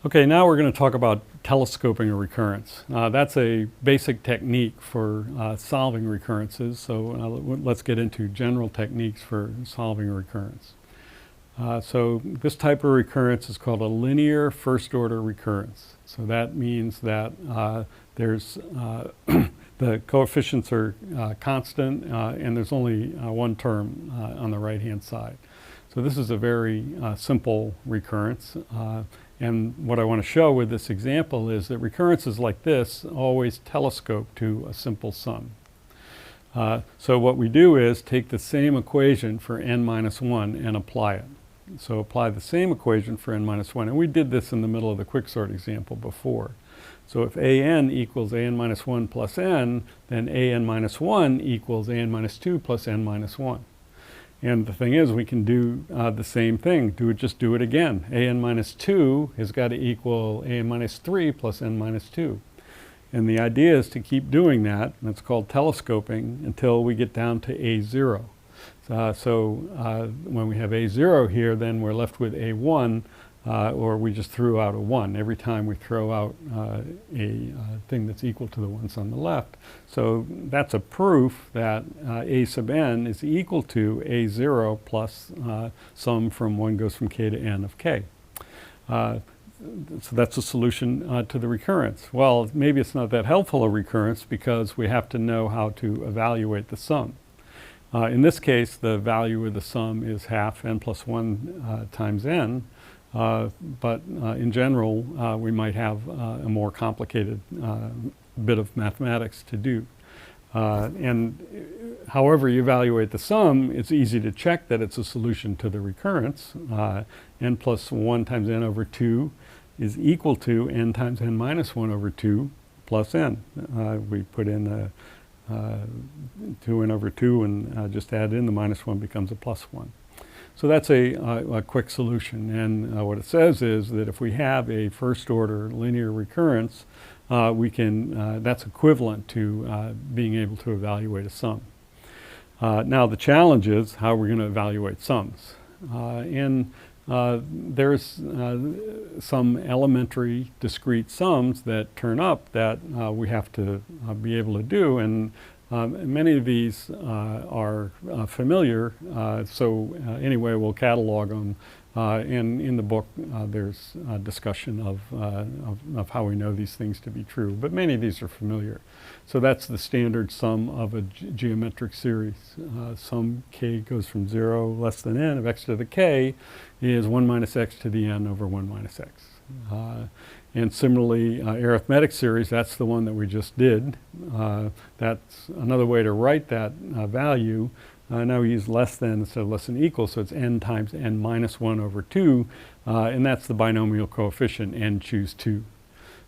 Okay, now we're going to talk about telescoping a recurrence. That's a basic technique for solving recurrences, so let's get into general techniques for solving a recurrence. So this type of recurrence is called a linear first-order recurrence. So that means that there's the coefficients are constant and there's only one term on the right-hand side. So this is a very simple recurrence. And what I want to show with this example is that recurrences like this always telescope to a simple sum. So what we do is take the same equation for n minus 1 and apply it. So apply the same equation for n minus 1. And we did this in the middle of the quicksort example before. So if an equals an minus 1 plus n, then an minus 1 equals an minus 2 plus n minus 1. And the thing is, we can do the same thing. Just do it again. An minus 2 has got to equal an minus 3 plus n minus 2. And the idea is to keep doing that, and it's called telescoping, until we get down to a0. When we have a0 here, then we're left with a1, or we just threw out a 1 every time we throw out a thing that's equal to the ones on the left. So that's a proof that a sub n is equal to a0 plus sum from 1 goes from k to n of k. So that's a solution to the recurrence. Well, maybe it's not that helpful a recurrence because we have to know how to evaluate the sum. In this case, the value of the sum is half n plus 1 times n. But in general, we might have a more complicated bit of mathematics to do. And however you evaluate the sum, it's easy to check that it's a solution to the recurrence. N plus 1 times n over 2 is equal to n times n minus 1 over 2 plus n. We put in 2n over 2 and just add in the minus 1 becomes a plus 1. So that's a quick solution, and what it says is that if we have a first-order linear recurrence, that's equivalent to being able to evaluate a sum. Now the challenge is how we're going to evaluate sums. There's some elementary discrete sums that turn up that we have to be able to do, and many of these are familiar, so anyway, we'll catalog them. And in the book, there's a discussion of how we know these things to be true. But many of these are familiar. So that's the standard sum of a geometric series. Sum k goes from 0 less than n of x to the k is 1 minus x to the n over 1 minus x. And similarly, arithmetic series, that's the one that we just did. That's another way to write that value. Now we use less than instead of less than equal, so it's n times n minus 1 over 2, and that's the binomial coefficient, n choose 2.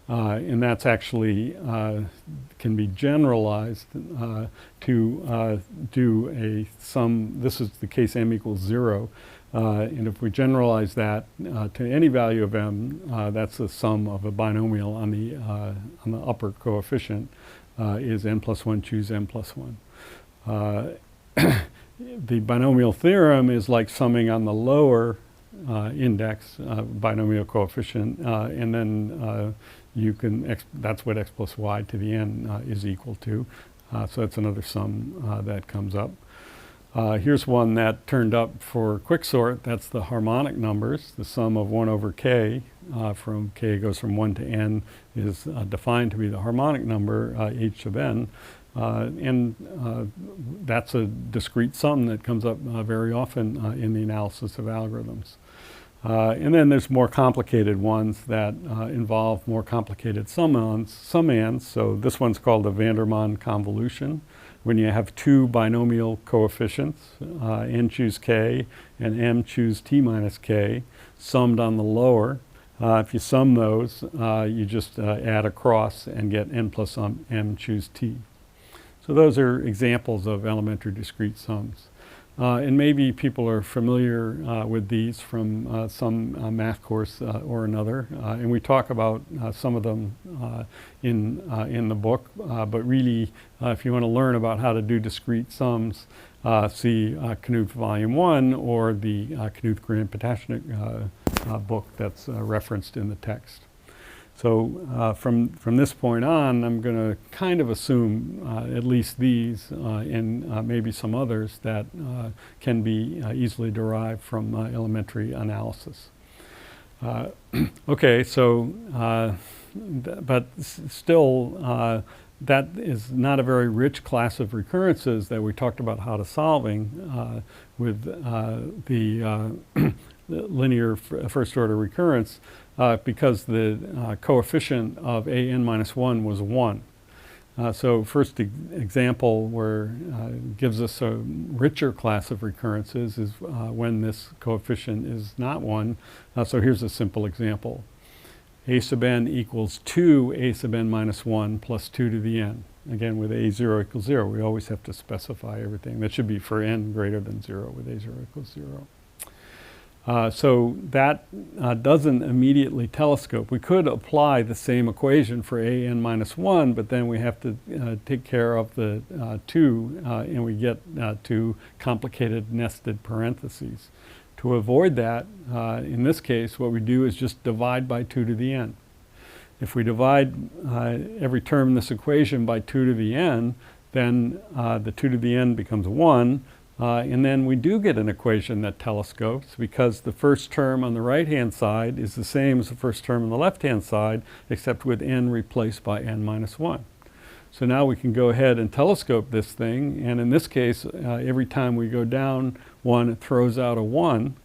And that's actually can be generalized to do a sum. This is the case m equals 0. And if we generalize that to any value of m, that's the sum of a binomial on the upper coefficient is n plus 1 choose n plus 1. The binomial theorem is like summing on the lower index binomial coefficient, and then you can, that's what x plus y to the n is equal to. So that's another sum that comes up. Here's one that turned up for quicksort. That's the harmonic numbers. The sum of 1 over k from k goes from 1 to n is defined to be the harmonic number h of n. That's a discrete sum that comes up very often in the analysis of algorithms. And then there's more complicated ones that involve more complicated summands. So this one's called the Vandermonde convolution. When you have two binomial coefficients, n choose k and m choose t minus k, summed on the lower. If you sum those, you just add across and get n plus m choose t. So those are examples of elementary discrete sums. And maybe people are familiar with these from some math course or another. And we talk about some of them in the book. But really, if you want to learn about how to do discrete sums, see Knuth Volume 1 or the Knuth-Grant-Patashnik book that's referenced in the text. So from this point on, I'm going to kind of assume at least these and maybe some others that can be easily derived from elementary analysis. Okay, so but still that is not a very rich class of recurrences that we talked about how to solving with the linear first order recurrence because the coefficient of a(n minus 1) was 1. So first example where gives us a richer class of recurrences is when this coefficient is not 1. So here's a simple example. A sub n equals 2 a sub n minus 1 plus 2 to the n. Again, with a0 equals 0, we always have to specify everything. That should be for n greater than 0 with a0 equals 0. So that doesn't immediately telescope. We could apply the same equation for a(n minus 1, but then we have to take care of the 2, and we get 2 complicated nested parentheses. To avoid that, in this case, what we do is just divide by 2 to the n. If we divide every term in this equation by 2 to the n, then the 2 to the n becomes 1. And then we do get an equation that telescopes because the first term on the right-hand side is the same as the first term on the left-hand side, except with n replaced by n minus 1. So now we can go ahead and telescope this thing, and in this case, every time we go down 1, it throws out a 1.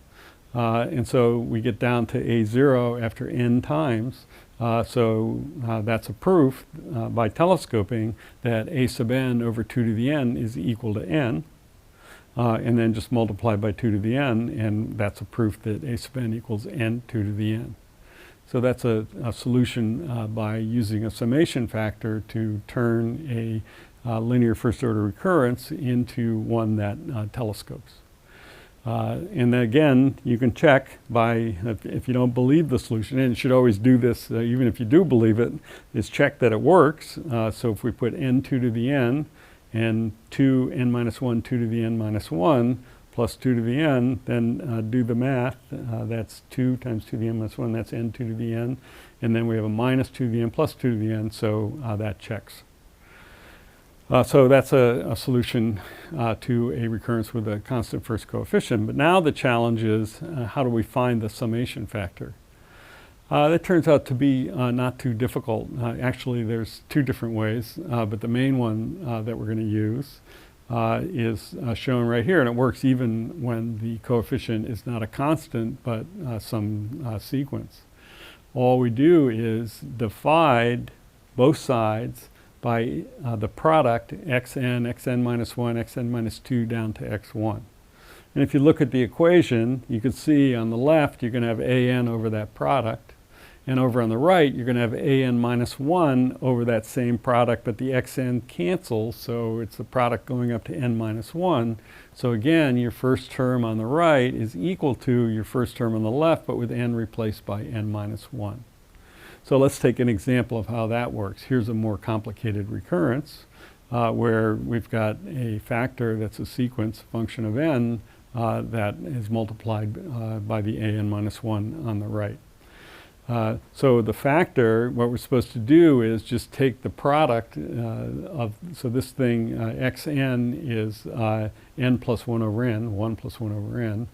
And so we get down to a0 after n times. So that's a proof by telescoping that a sub n over 2 to the n is equal to n. And then just multiply by 2 to the n, and that's a proof that a sub n equals n 2 to the n. So that's a solution by using a summation factor to turn a linear first order recurrence into one that telescopes. And then again, you can check by, if you don't believe the solution, and you should always do this even if you do believe it, is check that it works. So if we put n 2 to the n, and 2 n minus 1, 2 to the n minus 1, plus 2 to the n, then do the math. That's 2 times 2 to the n minus 1, that's n 2 to the n. And then we have a minus 2 to the n plus 2 to the n, so that checks. So that's a solution to a recurrence with a constant first coefficient. But now the challenge is, how do we find the summation factor? That turns out to be not too difficult. Actually, there's 2 different ways, but the main one that we're going to use is shown right here, and it works even when the coefficient is not a constant, but some sequence. All we do is divide both sides by the product xn minus 1, xn minus 2 down to x1. And if you look at the equation, you can see on the left you're going to have an over that product. And over on the right, you're going to have an minus 1 over that same product, but the xn cancels, so it's the product going up to n minus 1. So again, your first term on the right is equal to your first term on the left, but with n replaced by n minus 1. So let's take an example of how that works. Here's a more complicated recurrence where we've got a factor that's a sequence function of n that is multiplied by the an minus 1 on the right. So the factor, what we're supposed to do is just take the product so this thing xn is n plus 1 over n, 1 plus 1 over n.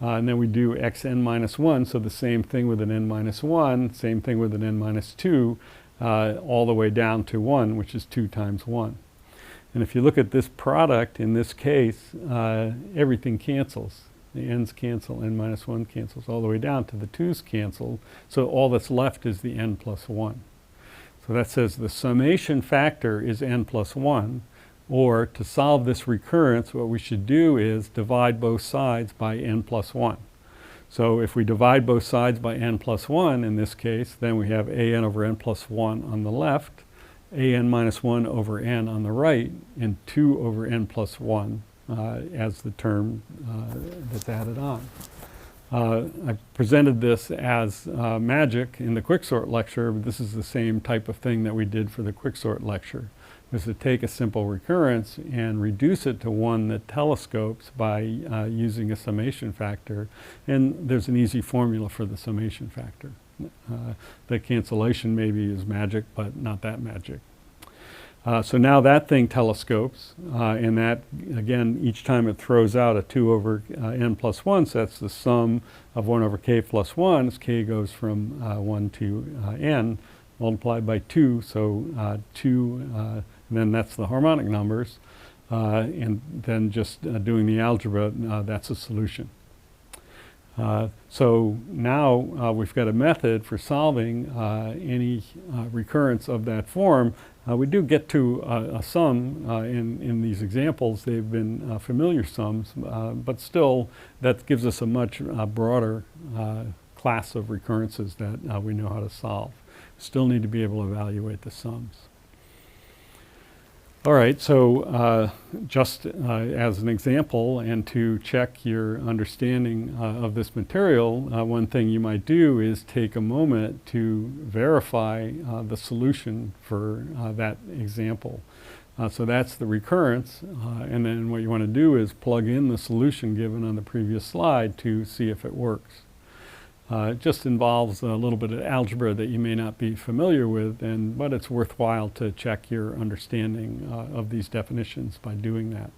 And then we do xn minus 1, so the same thing with an n minus 1, same thing with an n minus 2, all the way down to 1, which is 2 times 1. And if you look at this product, in this case, everything cancels. The n's cancel, n minus 1 cancels all the way down to the 2's cancel, so all that's left is the n plus 1. So that says the summation factor is n plus 1, or to solve this recurrence, what we should do is divide both sides by n plus 1. So if we divide both sides by n plus 1 in this case, then we have an over n plus 1 on the left, an minus 1 over n on the right, and 2 over n plus 1 as the term that's added on. I presented this as magic in the quicksort lecture, but this is the same type of thing that we did for the quicksort lecture. is to take a simple recurrence and reduce it to one that telescopes by using a summation factor. And there's an easy formula for the summation factor. The cancellation maybe is magic, but not that magic. So now that thing telescopes, and that, again, each time it throws out a 2 over n plus 1, so that's the sum of 1 over k plus 1, as k goes from 1 to n, multiplied by 2, so 2, and then that's the harmonic numbers, and then just doing the algebra, that's a solution. So now we've got a method for solving any recurrence of that form. We do get to a sum in these examples. They've been familiar sums, but still that gives us a much broader class of recurrences that we know how to solve. Still need to be able to evaluate the sums. All right, so just as an example and to check your understanding of this material, one thing you might do is take a moment to verify the solution for that example. So that's the recurrence, and then what you want to do is plug in the solution given on the previous slide to see if it works. It just involves a little bit of algebra that you may not be familiar with, but it's worthwhile to check your understanding of these definitions by doing that.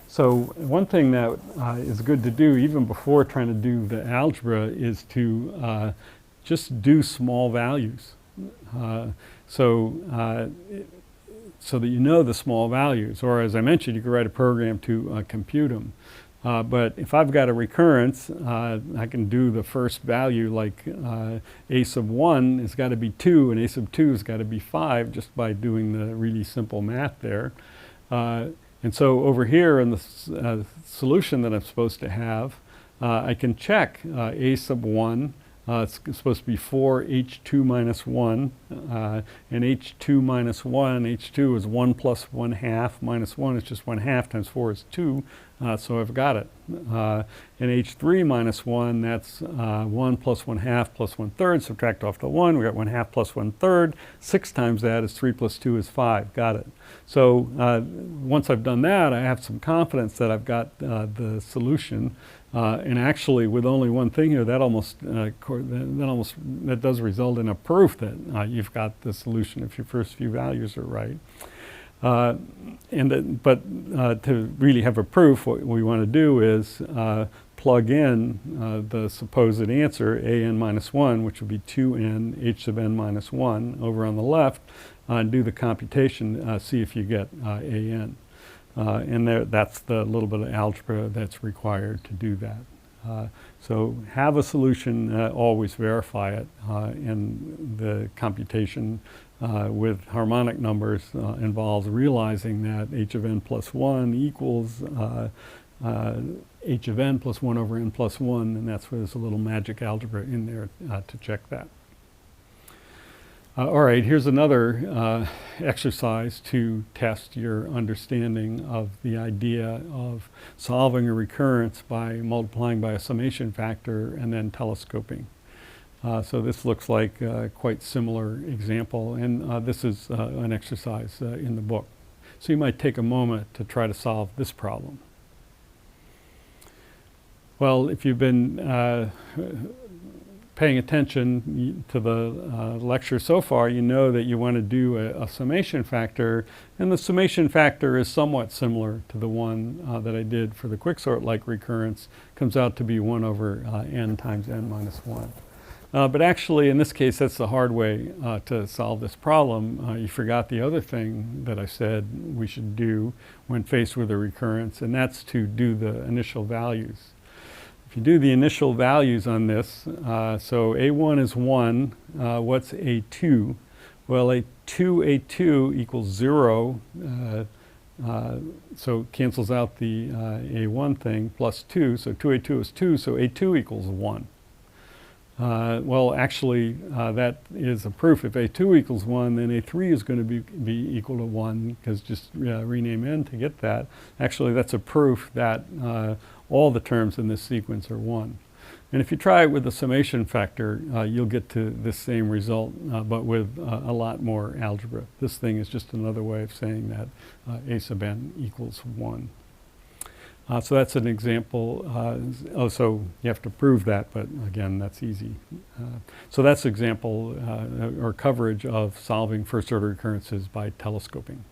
So one thing that is good to do even before trying to do the algebra is to just do small values. So that you know the small values, or as I mentioned, you can write a program to compute them. But if I've got a recurrence, I can do the first value like a sub 1 has got to be 2 and a sub 2 has got to be 5 just by doing the really simple math there. And so over here in the solution that I'm supposed to have, I can check a sub 1. It's supposed to be 4h2 minus 1, and h2 minus 1, h2 is 1 plus 1/2, minus 1 is just 1/2 times 4 is 2, so I've got it. And h3 minus 1, that's 1 plus 1/2 plus 1/3, subtract off the 1, we got 1/2 plus 1/3, 6 times that is 3 plus 2 is 5, got it. So once I've done that, I have some confidence that I've got the solution. And actually, with only one thing here, that does result in a proof that you've got the solution if your first few values are right. But to really have a proof, what we want to do is plug in the supposed answer, a n minus 1, which would be 2n h sub n minus 1 over on the left, and do the computation, see if you get a n. And that's the little bit of algebra that's required to do that. So have a solution, always verify it, and the computation with harmonic numbers involves realizing that h of n plus 1 equals h of n plus 1 over n plus 1, and that's where there's a little magic algebra in there to check that. All right, here's another exercise to test your understanding of the idea of solving a recurrence by multiplying by a summation factor and then telescoping. So this looks like a quite similar example, and this is an exercise in the book. So you might take a moment to try to solve this problem. Well, if you've been paying attention to the lecture so far, you know that you want to do a summation factor, and the summation factor is somewhat similar to the one that I did for the quicksort-like recurrence. Comes out to be 1 over n times n minus 1. But actually, in this case, that's the hard way to solve this problem. You forgot the other thing that I said we should do when faced with a recurrence, and that's to do the initial values. If you do the initial values on this, so A1 is 1, what's A2? Well, A2 equals 0, so it cancels out the A1 thing, plus 2, so 2A2 is 2, so A2 equals 1. Well, actually, that is a proof. If A2 equals 1, then A3 is going to be equal to 1, because just rename n to get that. Actually, that's a proof that all the terms in this sequence are 1. And if you try it with the summation factor, you'll get to this same result, but with a lot more algebra. This thing is just another way of saying that a sub n equals 1. So that's an example. So you have to prove that, but again, that's easy. So that's example or coverage of solving first order recurrences by telescoping.